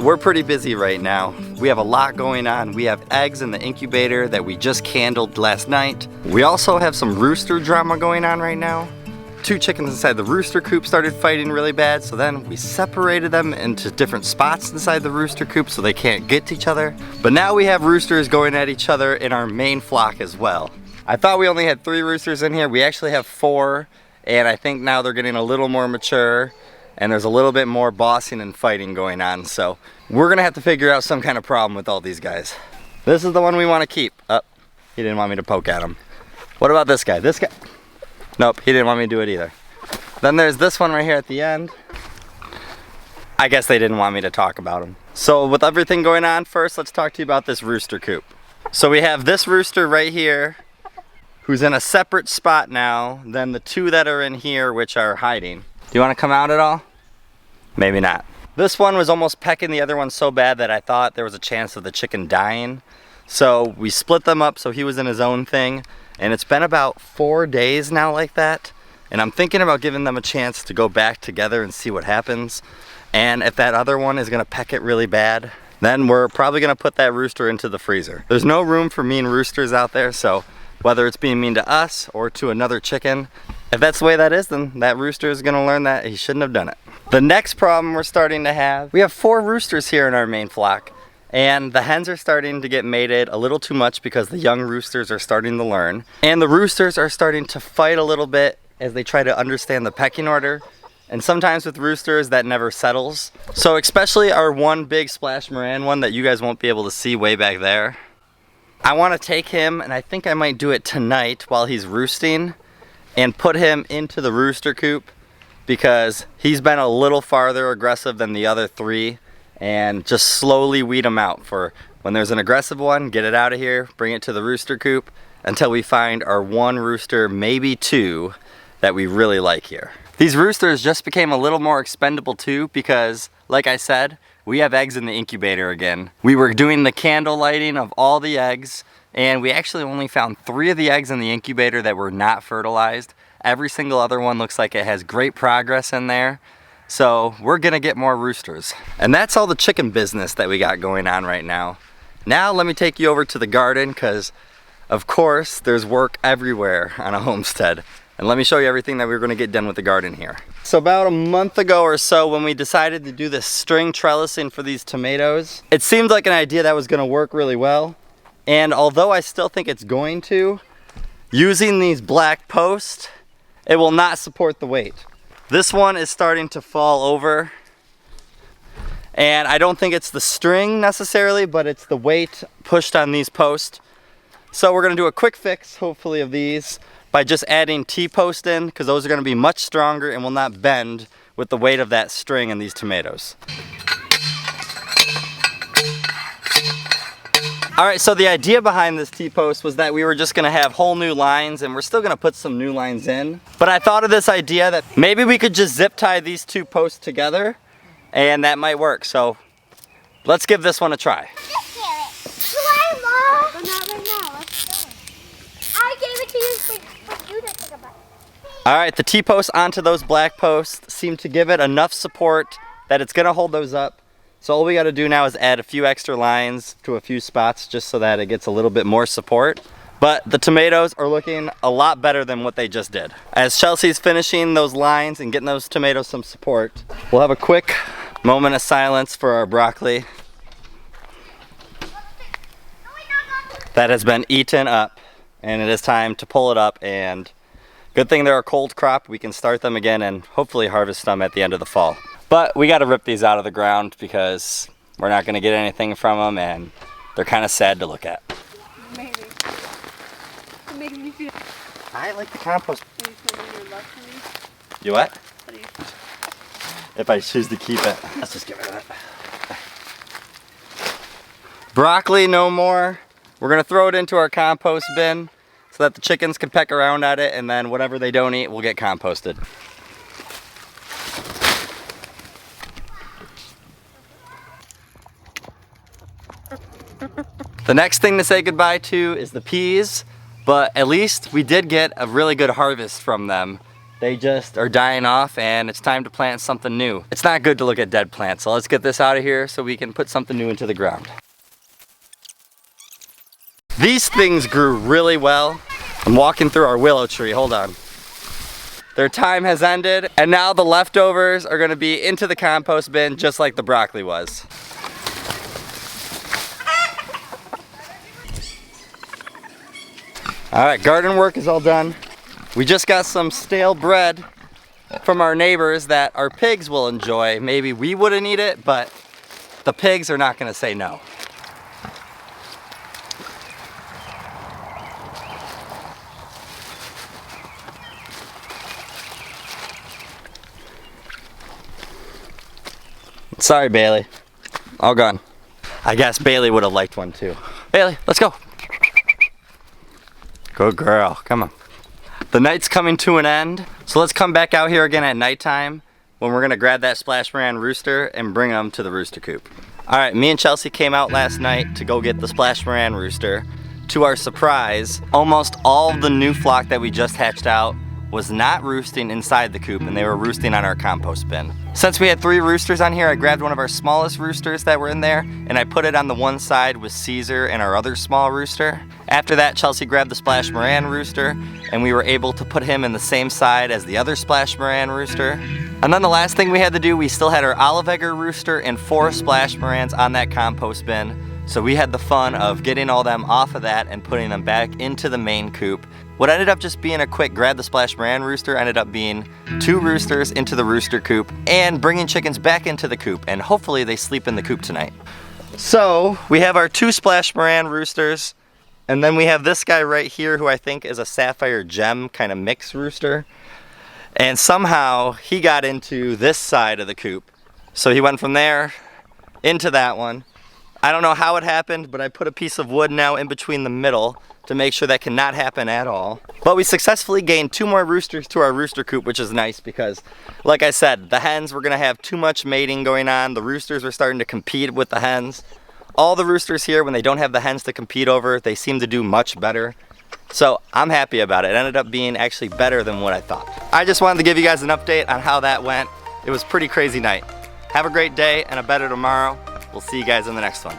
we're pretty busy right now. We have a lot going on. We have eggs in the incubator that we just candled last night. We also have some rooster drama going on right now. 2 chickens inside the rooster coop started fighting really bad, so then we separated them into different spots inside the rooster coop so they can't get to each other. But now we have roosters going at each other in our main flock as well. I thought we only had 3 roosters in here. We actually have 4, and I think now they're getting a little more mature and there's a little bit more bossing and fighting going on. So we're gonna have to figure out some kind of problem with all these guys. This is the one we want to keep. He didn't want me to poke at him. What about this guy? This guy? Nope, he didn't want me to do it either. Then there's this one right here at the end. I guess they didn't want me to talk about him. So with everything going on, first let's talk to you about this rooster coop. So we have this rooster right here who's in a separate spot now than the 2 that are in here which are hiding. Do you want to come out at all? Maybe not. This one was almost pecking the other one so bad that I thought there was a chance of the chicken dying. So we split them up so he was in his own thing. And it's been about 4 days now like that. And I'm thinking about giving them a chance to go back together and see what happens. And if that other one is gonna peck it really bad, then we're probably gonna put that rooster into the freezer. There's no room for mean roosters out there, so whether it's being mean to us or to another chicken, if that's the way that is, then that rooster is gonna learn that he shouldn't have done it. The next problem we're starting to have, we have 4 roosters here in our main flock. And the hens are starting to get mated a little too much because the young roosters are starting to learn. And the roosters are starting to fight a little bit as they try to understand the pecking order. And sometimes with roosters that never settles. So especially our one big Splash Moran one that you guys won't be able to see way back there. I want to take him, and I think I might do it tonight while he's roosting, and put him into the rooster coop because he's been a little farther aggressive than the other 3. And just slowly weed them out. For when there's an aggressive one, get it out of here, bring it to the rooster coop until we find our 1 rooster, maybe 2, that we really like here. These roosters just became a little more expendable too because, like I said, we have eggs in the incubator again. We were doing the candle lighting of all the eggs, and we actually only found 3 of the eggs in the incubator that were not fertilized. Every single other one looks like it has great progress in there. So we're gonna get more roosters. And that's all the chicken business that we got going on right now. Now let me take you over to the garden because of course there's work everywhere on a homestead. And let me show you everything that we're gonna get done with the garden here. So about a month ago or so when we decided to do this string trellising for these tomatoes, it seemed like an idea that was gonna work really well. And although I still think it's going to, using these black posts, it will not support the weight. This one is starting to fall over, and I don't think it's the string necessarily, but it's the weight pushed on these posts. So we're gonna do a quick fix, hopefully, of these by just adding T-post in, because those are gonna be much stronger and will not bend with the weight of that string in these tomatoes. All right, so the idea behind this T-post was that we were just gonna have whole new lines, and we're still gonna put some new lines in. But I thought of this idea that maybe we could just zip tie these 2 posts together, and that might work. So let's give this one a try. I gave it to you for you to think about. All right, the T-posts onto those black posts seem to give it enough support that it's gonna hold those up. So all we gotta do now is add a few extra lines to a few spots just so that it gets a little bit more support. But the tomatoes are looking a lot better than what they just did. As Chelsea's finishing those lines and getting those tomatoes some support, we'll have a quick moment of silence for our broccoli that has been eaten up, and it is time to pull it up. And good thing they're a cold crop, we can start them again and hopefully harvest them at the end of the fall. But we got to rip these out of the ground because we're not going to get anything from them, and they're kind of sad to look at. Maybe. It makes me feel. I like the compost. Are you feeling your love for me? You what? What do you? If I choose to keep it. Let's just get rid of it. Broccoli no more. We're going to throw it into our compost bin so that the chickens can peck around at it, and then whatever they don't eat will get composted. The next thing to say goodbye to is the peas, but at least we did get a really good harvest from them. They just are dying off and it's time to plant something new. It's not good to look at dead plants, so let's get this out of here so we can put something new into the ground. These things grew really well. I'm walking through our willow tree, hold on. Their time has ended and now the leftovers are gonna be into the compost bin just like the broccoli was. All right, garden work is all done. We just got some stale bread from our neighbors that our pigs will enjoy. Maybe we wouldn't eat it, but the pigs are not gonna say no. Sorry, Bailey. All gone. I guess Bailey would have liked one too. Bailey, let's go. Good girl, come on. The night's coming to an end, so let's come back out here again at nighttime when we're gonna grab that Splash Moran rooster and bring them to the rooster coop. All right, me and Chelsea came out last night to go get the Splash Moran rooster. To our surprise, almost all of the new flock that we just hatched out was not roosting inside the coop and they were roosting on our compost bin. Since we had 3 roosters on here, I grabbed one of our smallest roosters that were in there and I put it on the one side with Caesar and our other small rooster. After that, Chelsea grabbed the Splash Moran rooster and we were able to put him in the same side as the other Splash Moran rooster. And then the last thing we had to do, we still had our olive egger rooster and 4 Splash Morans on that compost bin. So we had the fun of getting all them off of that and putting them back into the main coop. What ended up just being a quick grab the Splash Moran rooster ended up being 2 roosters into the rooster coop and bringing chickens back into the coop, and hopefully they sleep in the coop tonight. So we have our 2 Splash Moran roosters, and then we have this guy right here who I think is a sapphire gem kind of mix rooster. And somehow he got into this side of the coop. So he went from there into that one. I don't know how it happened, but I put a piece of wood now in between the middle to make sure that cannot happen at all. But we successfully gained 2 more roosters to our rooster coop, which is nice because, like I said, the hens were gonna have too much mating going on. The roosters were starting to compete with the hens. All the roosters here, when they don't have the hens to compete over, they seem to do much better. So I'm happy about it. It ended up being actually better than what I thought. I just wanted to give you guys an update on how that went. It was a pretty crazy night. Have a great day and a better tomorrow. We'll see you guys in the next one.